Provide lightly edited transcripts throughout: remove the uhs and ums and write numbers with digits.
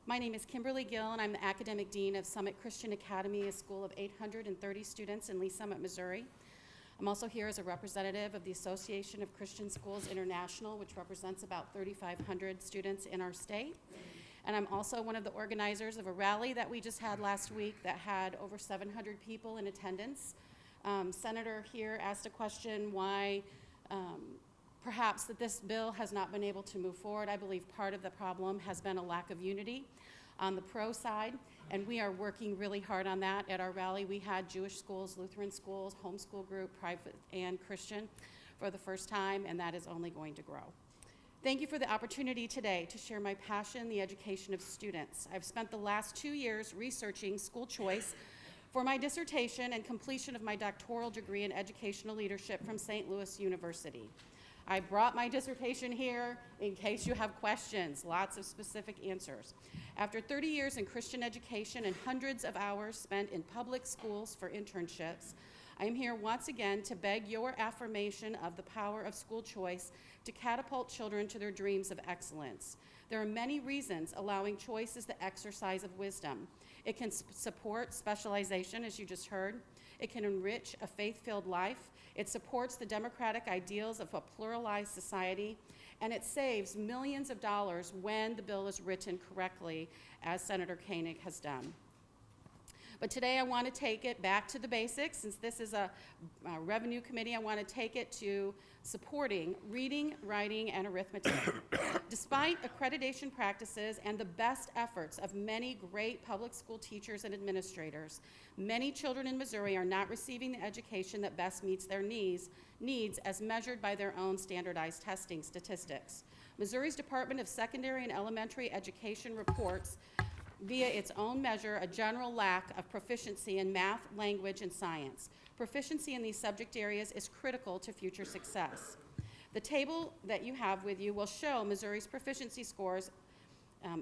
My name is Kimberlee Gill, and I'm the Academic Dean of Summit Christian Academy, a school of 830 students in Lee Summit, Missouri. I'm also here as a representative of the Association of Christian Schools International, which represents about 3,500 students in our state. And I'm also one of the organizers of a rally that we just had last week that had over 700 people in attendance. Senator here asked a question why perhaps that this bill has not been able to move forward. I believe part of the problem has been a lack of unity on the pro side, and we are working really hard on that. At our rally, we had Jewish schools, Lutheran schools, homeschool group, private and Christian for the first time, and that is only going to grow. Thank you for the opportunity today to share my passion, the education of students. I've spent the last 2 years researching school choice for my dissertation and completion of my doctoral degree in educational leadership from St. Louis University. I brought my dissertation here in case you have questions, lots of specific answers. After 30 years in Christian education and hundreds of hours spent in public schools for internships, I am here once again to beg your affirmation of the power of school choice to catapult children to their dreams of excellence. There are many reasons allowing choice is the exercise of wisdom. It can support specialization, as you just heard. It can enrich a faith-filled life. It supports the democratic ideals of a pluralized society, and it saves millions of dollars when the bill is written correctly, as Senator Koenig has done. But today I want to take it back to the basics. Since this is a revenue committee, I want to take it to supporting reading, writing, and arithmetic. Despite accreditation practices and the best efforts of many great public school teachers and administrators, many children in Missouri are not receiving the education that best meets their needs as measured by their own standardized testing statistics. Missouri's Department of Secondary and Elementary Education reports via its own measure a general lack of proficiency in math, language, and science. Proficiency in these subject areas is critical to future success. The table that you have with you will show Missouri's proficiency scores.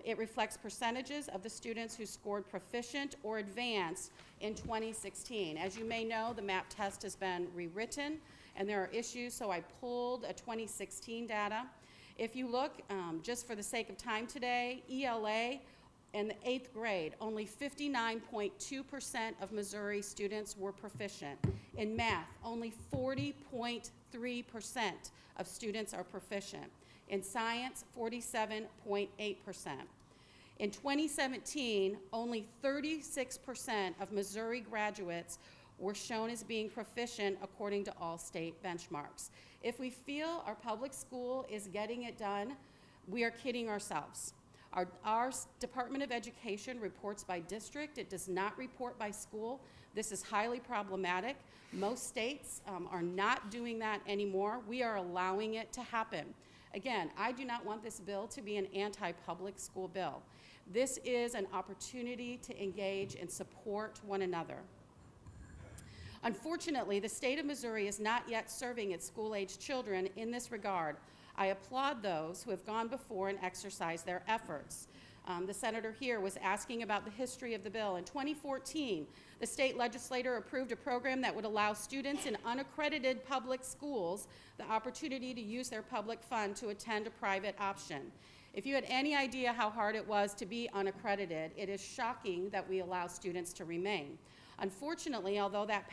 It reflects percentages of the students who scored proficient or advanced in 2016. As you may know, the MAP test has been rewritten, and there are issues, so I pulled a 2016 data. If you look, just for the sake of time today, ELA, in the 8th grade, only 59.2% of Missouri students were proficient. In math, only 40.3% of students are proficient. In science, 47.8%. In 2017, only 36% of Missouri graduates were shown as being proficient according to all state benchmarks. If we feel our public school is getting it done, we are kidding ourselves. Our Department of Education reports by district. It does not report by school. This is highly problematic. Most states are not doing that anymore. We are allowing it to happen. Again, I do not want this bill to be an anti-public school bill. This is an opportunity to engage and support one another. Unfortunately, the state of Missouri is not yet serving its school-aged children in this regard. I applaud those who have gone before and exercised their efforts. The senator here was asking about the history of the bill. In 2014, the state legislature approved a program that would allow students in unaccredited public schools the opportunity to use their public fund to attend a private option. If you had any idea how hard it was to be unaccredited, it is shocking that we allow students to remain. Unfortunately, although that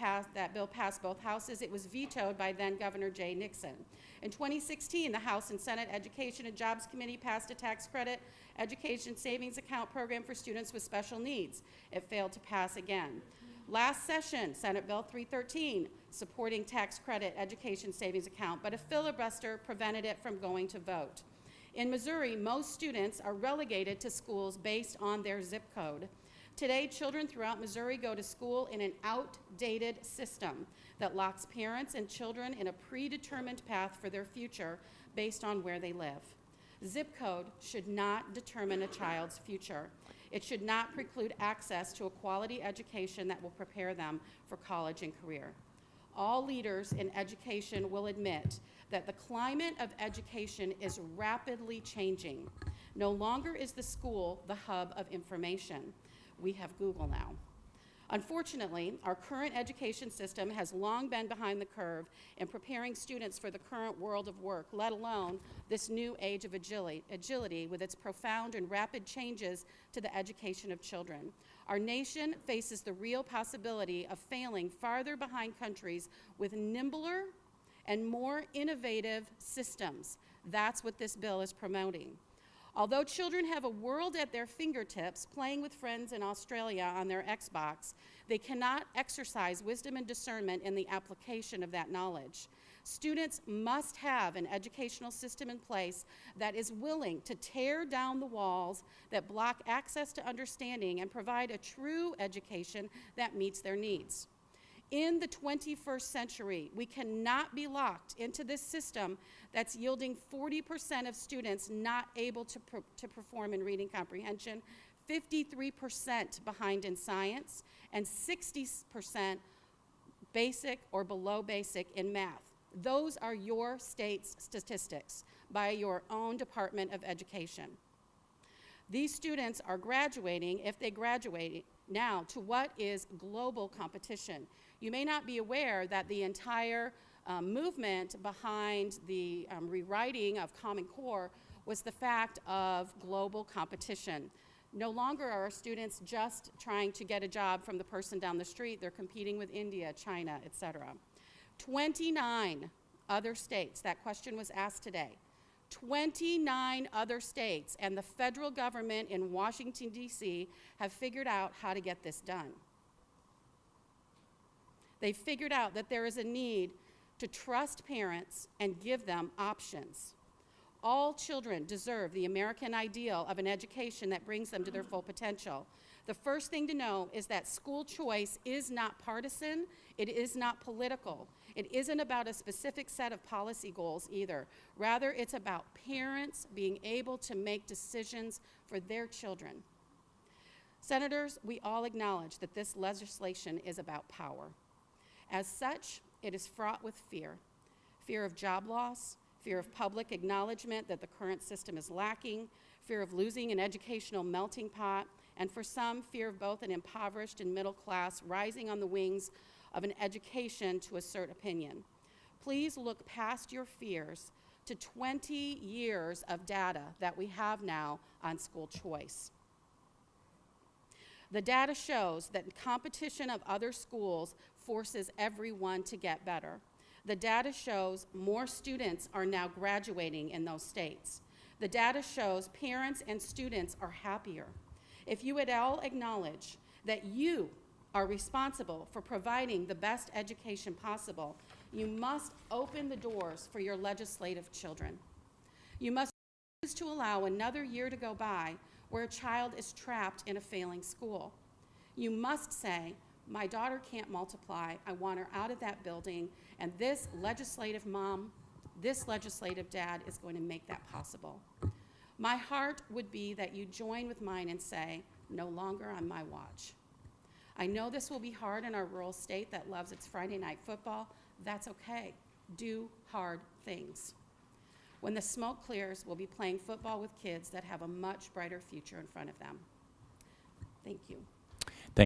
bill passed both houses, it was vetoed by then Governor Jay Nixon. In 2016, the House and Senate Education and Jobs Committee passed a tax credit education savings account program for students with special needs. It failed to pass again. Last session, Senate Bill 313, supporting tax credit education savings account, but a filibuster prevented it from going to vote. In Missouri, most students are relegated to schools based on their zip code. Today, children throughout Missouri go to school in an outdated system that locks parents and children in a predetermined path for their future based on where they live. Zip code should not determine a child's future. It should not preclude access to a quality education that will prepare them for college and career. All leaders in education will admit that the climate of education is rapidly changing. No longer is the school the hub of information. We have Google now. Unfortunately, our current education system has long been behind the curve in preparing students for the current world of work, let alone this new age of agility with its profound and rapid changes to the education of children. Our nation faces the real possibility of failing farther behind countries with nimbler and more innovative systems. That's what this bill is promoting. Although children have a world at their fingertips playing with friends in Australia on their Xbox, they cannot exercise wisdom and discernment in the application of that knowledge. Students must have an educational system in place that is willing to tear down the walls that block access to understanding and provide a true education that meets their needs. In the 21st century, we cannot be locked into this system that's yielding 40% of students not able to perform in reading comprehension, 53% behind in science, and 60% basic or below basic in math. Those are your state's statistics by your own Department of Education. These students are graduating, if they graduate now, to what is global competition. You may not be aware that the entire movement behind the rewriting of Common Core was the fact of global competition. No longer are our students just trying to get a job from the person down the street. They're competing with India, China, etc. 29 other states, that question was asked today, 29 other states and the federal government in Washington, D.C. have figured out how to get this done. They've figured out that there is a need to trust parents and give them options. All children deserve the American ideal of an education that brings them to their full potential. The first thing to know is that school choice is not partisan, it is not political. It isn't about a specific set of policy goals either. Rather, it's about parents being able to make decisions for their children. Senators, we all acknowledge that this legislation is about power. As such, it is fraught with fear. Fear of job loss, fear of public acknowledgement that the current system is lacking, fear of losing an educational melting pot, and for some, fear of both an impoverished and middle class rising on the wings of an education to assert opinion. Please look past your fears to 20 years of data that we have now on school choice. The data shows that competition of other schools forces everyone to get better. The data shows more students are now graduating in those states. The data shows parents and students are happier. If you at all acknowledge that you are responsible for providing the best education possible, you must open the doors for your legislative children. You must refuse to allow another year to go by where a child is trapped in a failing school. You must say, my daughter can't multiply, I want her out of that building, and this legislative mom, this legislative dad is going to make that possible. My heart would be that you join with mine and say, no longer on my watch. I know this will be hard in our rural state that loves its Friday night football. That's okay. Do hard things. When the smoke clears, we'll be playing football with kids that have a much brighter future in front of them. Thank you.